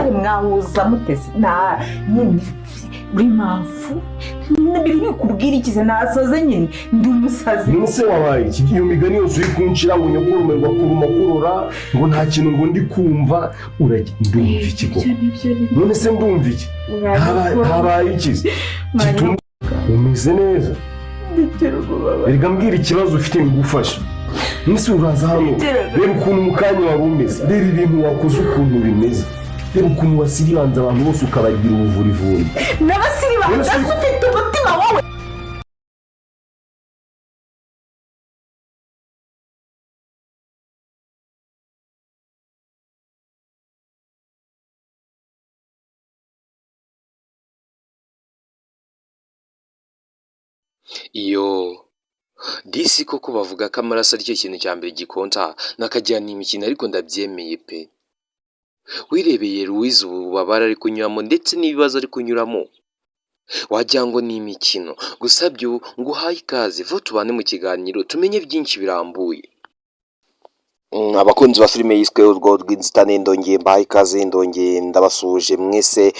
kare mwahuza mutese na nyine buri mpamvu nibiri kubwira ikize nasoze nyine ndi umusazi nuse wabaye iki iyo migani yose uri kunshira ngo nyokurume ngo kuruma kurora ngo nta kintu ngo ndi kumva ndumva iki ko none se ndumva iki habaye iki gituma umeze neza rega mbwira ikibazo ufite ngufasha nise uraza hano reba ukuntu mukanya wari umeze reba ibintu wakoze ukuntu bimeze reba ukuntu wasiribanza abantu bose ukabagira ubuvurivuri n'abasiribanza ufite umutima wowe iyo disi koko bavuga ko amaraso ari cyo kintu cya mbere gikonta nakajyana imikino ariko ndabyemeye pe wirebeye Louise ububabare ari kunyuramo ndetse n'ibibazo ari kunyuramo wagira ngo ni imikino gusa byo nguhaye ikaze vuba tubane mu kiganiro tumenye byinshi birambuye. Abakunzi ba filime yiswe urwo rw'inzitane ndongeye mbahaye ikaze ndongeye ndabasuje mwese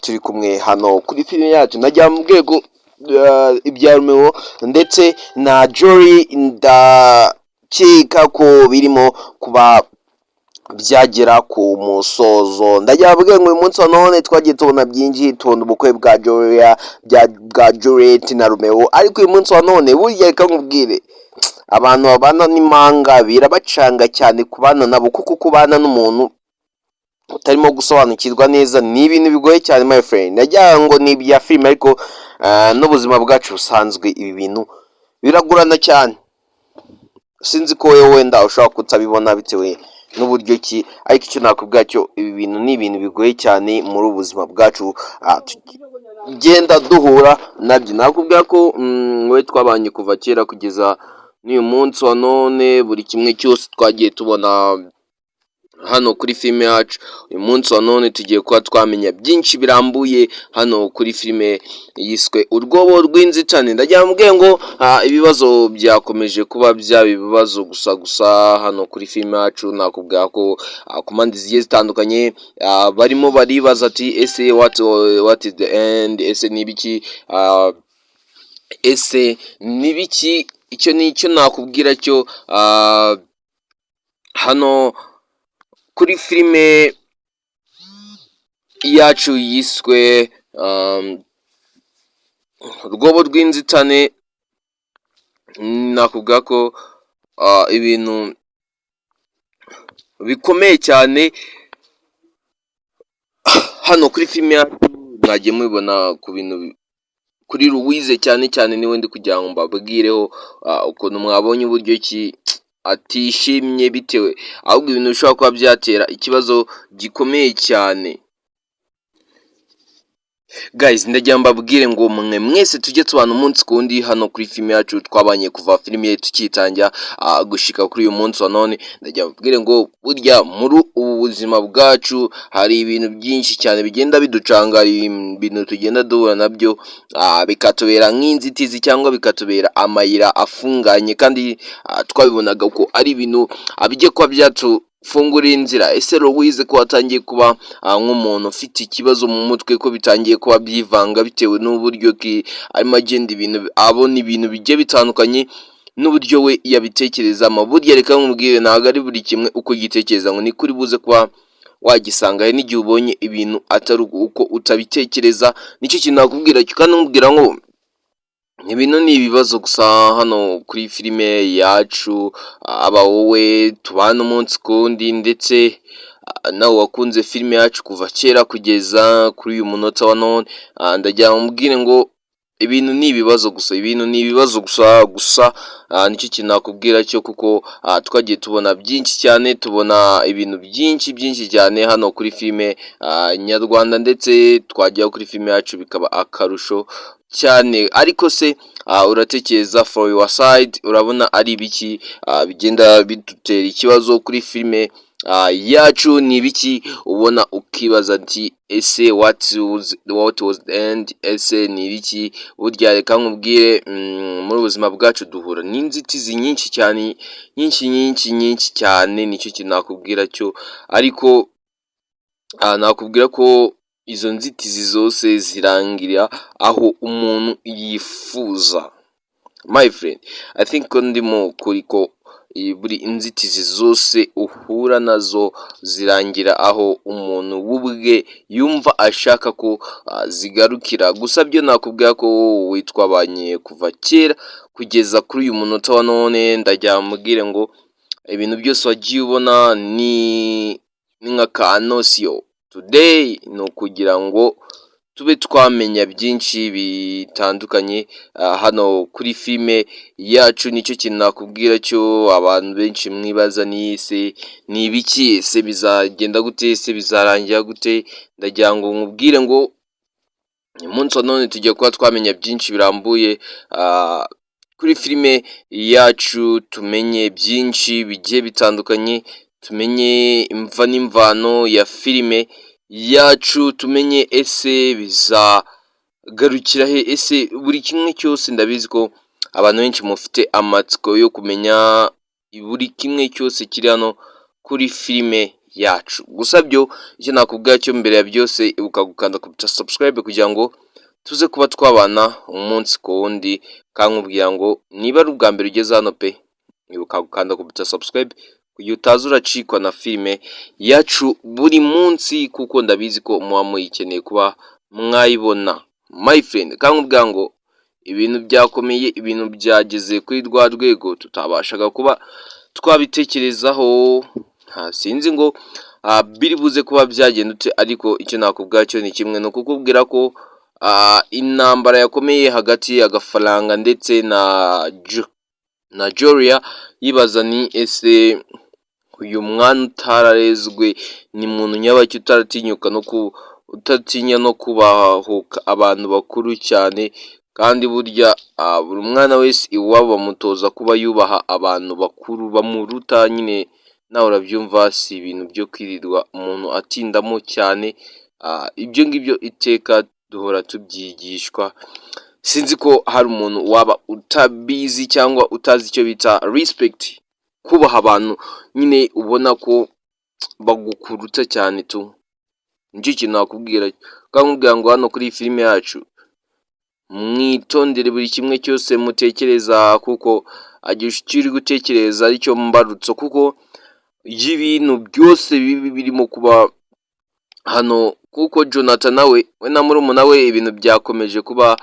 turi kumwe hano kuri filime yacu najya mu rwego ibya Romeo ndetse na Jory ndakeka ko birimo kuba byagera ku musozo ndajya ngo uyu munsi wa none twagiye tubona byinshi tubona ubukwe bwa Juliet na Romeo ariko uyu munsi wa none burya reka nkubwire abantu babana n'imanga birabacanga cyane kubana nabo kuko kubana n'umuntu utarimo gusobanukirwa neza ni ibintu bigoye cyane my friend najya ngo ni ibya filime ariko n'ubuzima bwacu busanzwe ibi bintu biragurana cyane sinzi ko wowe wenda ushobora kutabibona bitewe n'uburyo ki ariko icyo nakubwira cyo ibi bintu ni ibintu bigoye cyane muri ubuzima bwacu genda duhura nabyo nakubwira ko we twabanye kuva kera kugeza n'uyu munsi wa none buri kimwe cyose twagiye tubona hano kuri filime yacu uyu munsi wa none tugiye kuba twamenya byinshi birambuye hano kuri filime yiswe urwobo rw'inzitane ndagira ngo ibibazo byakomeje kuba byaba ibibazo gusa hano kuri filime yacu nakubwira ko ku mpande zigiye zitandukanye barimo baribaza ati ese what is the end ese nibiki ese nibiki icyo ni icyo nakubwira cyo hano kuri filime yacu yiswe urwobo rw'inzitane nakubwira ko ibintu bikomeye cyane hano kuri filime yacu mwagiye mubibona ku bintu kuri Louise cyane cyane niwe ndi kugira ngo mbabwireho ukuntu mwabonye uburyo ki atishimye bitewe ahubwo ibintu bishobora kuba byatera ikibazo gikomeye cyane. Guys ndagira mbabwire ngo mwese tujye tubana umunsi kundi hano kuri filime yacu twabanye kuva filime ye tukitangira gushika kuri uyu munsi wa none ndagira mbabwire ngo burya muri ubu buzima bwacu hari ibintu byinshi cyane bigenda biducanga ibintu tugenda duhura nabyo bikatubera nk'inzitizi cyangwa bikatubera amayira afunganye kandi twabibonaga ko ari ibintu bijye kuba byatufungura inzira. Ese Louise ko watangiye kuba nk'umuntu ufite ikibazo mu mutwe ko bitangiye kuba byivanga bitewe n'uburyo ki arimo agenda ibintu abona ibintu bigiye bitandukanye n'uburyo we yabitekerezamo burya reka nkubwire ntabwo ari buri kimwe uko gitekereza ngo ni kuri buze kuba wagisanga n'igihe ubonye ibintu atari uko utabitekereza nicyo kintu nakubwira kandi nkubwira ngo ibintu ni ibibazo gusa hano kuri filime yacu aba wowe tubana umunsi kundi ndetse nawe wakunze filime yacu kuva kera kugeza kuri uyu munota wa none ndagira ngo mbwire ngo ibintu ni ibibazo gusa nicyo kintu nakubwira cyo kuko twagiye tubona byinshi cyane tubona ibintu byinshi cyane hano kuri filime nyarwanda ndetse twajya kuri filime yacu bikaba akarusho cyane ariko se uratekereza for your side urabona ari ibiki bigenda bidutera ikibazo kuri filime yacu ni ibiki ubona ukibaza ati ese what was the end ese ni ibiki burya reka nkubwire muri ubuzima bwacu duhura n'inzitizi nyinshi cyane nyinshi cyane nicyo kintu nakubwira cyo ariko nakubwira ko izo nzitizi zose zirangira aho umuntu yifuza. My friend, I think ko ndimo kuri ko buri inzitizi zose uhura nazo zirangira aho umuntu w'ubwe yumva ashaka ko zigarukira. Gusa byo nakubwira ko witwabanye kuva kera kugeza kuri uyu munota wa none, ndajya mubwire ngo ibintu byose wagiye ubona ni nka kanosiyo. Today ni ukugira ngo tube twamenya byinshi bitandukanye hano kuri filime yacu. Nicyo kintu nakubwira cyo abantu benshi mwibaza ni ibiki, ese bizagenda gute, ese bizarangira gute. Ndagira ngo nkubwire ngo umunsi wa none tugiye kuba twamenya byinshi birambuye kuri filime yacu, tumenye byinshi bigiye bitandukanye, tumenye imva n'imvano ya filime yacu, tumenye ese bizagarukira he, ese buri kimwe cyose. Ndabizi ko abantu benshi mufite amatsiko yo kumenya buri kimwe cyose kiri hano kuri filime yacu. Gusa byo icyo nakubwira cyo mbere ya byose, ibuka gukanda ku subscribe kugira ngo tuze kuba twabana umunsi ku wundi. Kankubwira ngo niba ari ubwa mbere ugeze hano pe, ibuka gukanda ku subscribe kugira utaza uracikwa na filime yacu buri munsi, kuko ndabizi ko muba muyikeneye kuba mwayibona. My friend, kankubwira ngo ibintu byakomeye, ibintu byageze kuri rwa rwego tutabashaga kuba twabitekerezaho. Sinzi ngo biri buze kuba byagenda ute, ariko icyo nakubwira cyo ni kimwe, no kukubwira ko intambara yakomeye hagati y'agafaranga ndetse na Joria, yibaza ni ese uyu mwana utararezwe ni muntu nyabaki, utatinya no kubahuka abantu bakuru cyane. Kandi burya buri mwana wese iwabo bamutoza kuba yubaha abantu bakuru bamuruta. Nyine nawe urabyumva, si ibintu byo kwirirwa umuntu atindamo cyane. Ibyo ngibyo iteka duhora tubyigishwa. Sinzi ko hari umuntu waba utabizi cyangwa utazi icyo bita respect, kubaha abantu nyine ubona ko bagukuruta cyane tu. Nicyo kintu nakubwira, kankubwira ngo hano kuri filime yacu mwitondere buri kimwe cyose mutekereza, kuko icyo uri gutekereza aricyo mbarutso, kuko y'ibintu byose bibi birimo kuba hano. Kuko Jonathan nawe we na murumuna we ibintu byakomeje kuba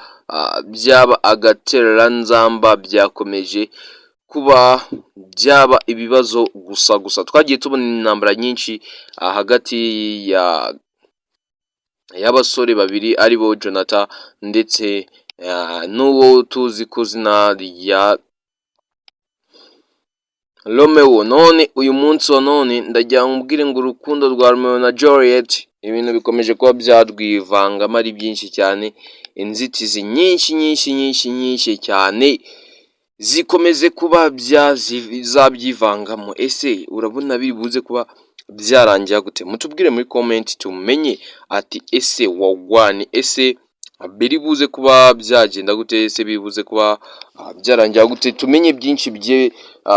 byaba agatereranzamba, byakomeje kuba byaba ibibazo gusa. Twagiye tubona intambara nyinshi hagati y'abasore babiri aribo Jonathan ndetse n'uwo tuzi ku izina rya Romeo. None uyu munsi wa none ndagira ngo mbwire ngo urukundo rwa Romeo na Juliet, ibintu bikomeje kuba byarwivangamo ari byinshi cyane. Inzitizi nyinshi cyane zikomeze kuba zabyivangamo. Ese urabona biri buze kuba byarangira gute? Mutubwire muri comment tumenye ati ese wagwani, ese biri buze kuba byagenda gute, ese bibuze kuba byarangira gute. Tumenye byinshi bigiye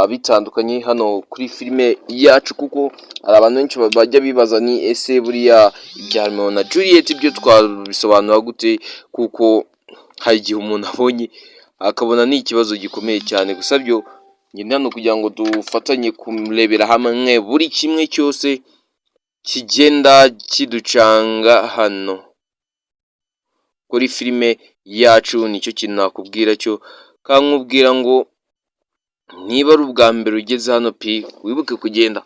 bitandukanye hano kuri filime yacu, kuko hari abantu benshi bajya bibaza ni ese buriya ibya Romeo na Juliet byo twabisobanura gute, kuko hari igihe umuntu abonye akabona ni ikibazo gikomeye cyane. Gusa byo nyine hano kugira ngo dufatanye kurebera hamwe buri kimwe cyose kigenda kiducanga hano kuri filime yacu. Nicyo kintu nakubwira cyo, kankubwira ngo niba ari ubwa mbere ugeze hano pe, wibuke kugenda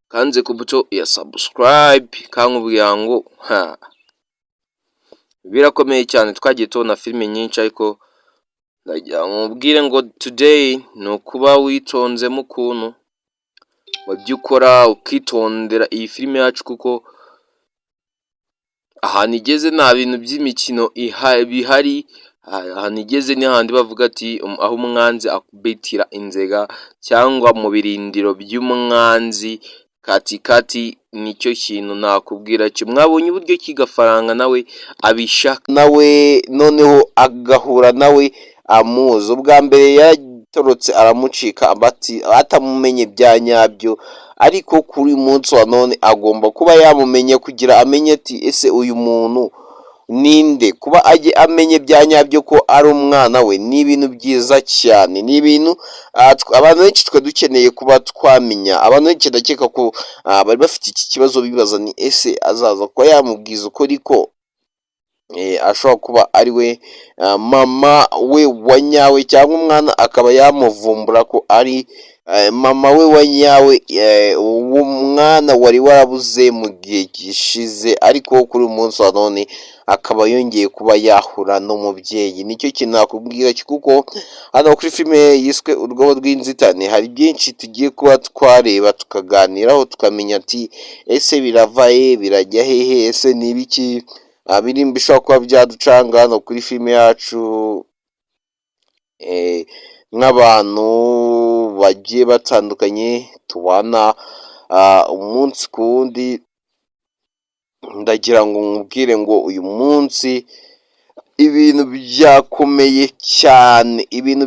kanze ku buto ya subscribe. Kankubwira ngo birakomeye cyane, twagiye tubona filime nyinshi, ariko ndagira ngo nkubwire ngo today ni ukuba witonzemo ukuntu wajya ukora ukitondera iyi filime yacu, kuko ahantu igeze nta bintu by'imikino bihari. Ahantu igeze ni handi bavuga ati aho umwanzi akubitira inzega, cyangwa mu birindiro by'umwanzi katikati. Nicyo kintu nakubwira cyo. Mwabonye uburyo kigafaranga nawe abishaka nawe, noneho agahura nawe amuzi. Ubwa mbere yatorotse aramucika atamumenye bya nyabyo, ariko kuri uyu munsi wa none agomba kuba yamumenye kugira amenye ati ese uyu muntu ninde, kuba ajye amenye bya nyabyo ko ari umwana we ni ibintu byiza cyane, ni ibintu abantu benshi twe dukeneye kuba twamenya. Abantu benshi ndakeka ko bari bafite iki kibazo bibaza ni ese azaza kuba yamubwiza ukuri ko ashobora kuba ari we mama we wa nyawe, cyangwa umwana akaba yamuvumbura ko ari mama we wa nyawe, uwo mwana wari warabuze mu gihe gishize, ariko kuri uyu munsi wa none akaba yongeye kuba yahura n'umubyeyi. Nicyo kintu nakubwira, kuko hano kuri filime yiswe Urwobo rw'inzitane hari byinshi tugiye kuba twareba tukaganiraho tukamenya ati ese birava he birajya hehe, ese ni ibiki biri bishobora kuba byaducanga hano kuri filime yacu nk'abantu bagiye batandukanye tubana umunsi ku wundi. Ndagira ngo nkubwire ngo uyu munsi ibintu byakomeye cyane, ibintu